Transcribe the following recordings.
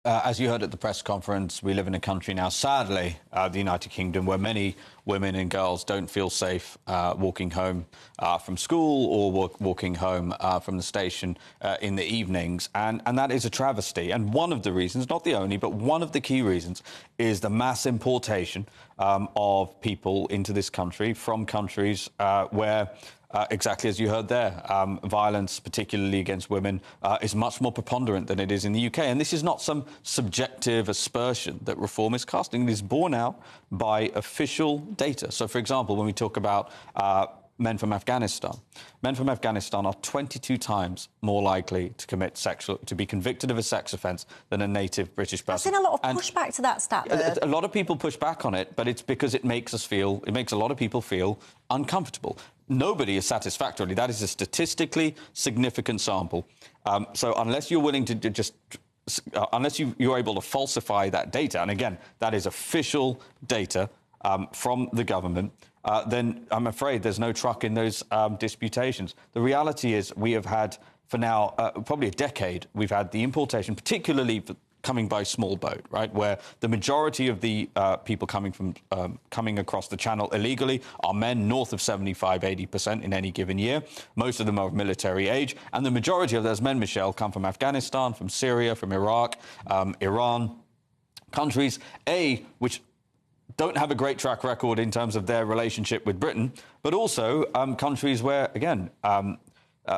As you heard at the press conference, we live in a country now, sadly, the United Kingdom, where many women and girls don't feel safe walking home from school or walking home from the station in the evenings. And that is a travesty. And one of the reasons, not the only, but one of the key reasons is the mass importation of people into this country from countries where exactly as you heard there, violence, particularly against women, is much more preponderant than it is in the UK. And this is not some subjective aspersion that reform is casting. It is borne out by official data. So, for example, when we talk about men from Afghanistan are 22 times more likely to be convicted of a sex offence than a native British person. I've seen a lot of pushback to that stat. A lot of people push back on it, but it's because it makes a lot of people feel uncomfortable. Nobody is satisfactorily. That is a statistically significant sample. So unless you're willing to unless you're able to falsify that data, and again, that is official data from the government, then I'm afraid there's no truck in those disputations. The reality is we have had, for now, probably a decade, we've had the importation, particularly coming by small boat, right, where the majority of the people coming across the channel illegally are men, north of 75–80% in any given year. Most of them are of military age, and the majority of those men, Michelle, come from Afghanistan, from Syria, from Iraq, Iran, countries which don't have a great track record in terms of their relationship with Britain, but also countries where, again,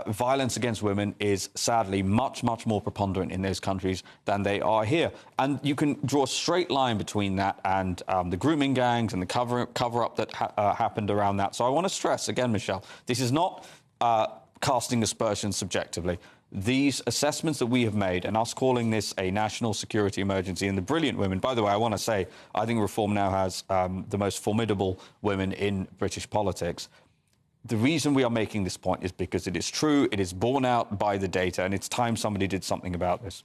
violence against women is sadly much, much more preponderant in those countries than they are here. And you can draw a straight line between that and the grooming gangs and the cover-up that happened around that. So I want to stress, again, Michelle, this is not casting aspersions subjectively. These assessments that we have made, and us calling this a national security emergency, and the brilliant women, by the way, I want to say, I think Reform now has the most formidable women in British politics. The reason we are making this point is because it is true, it is borne out by the data, and it's time somebody did something about this.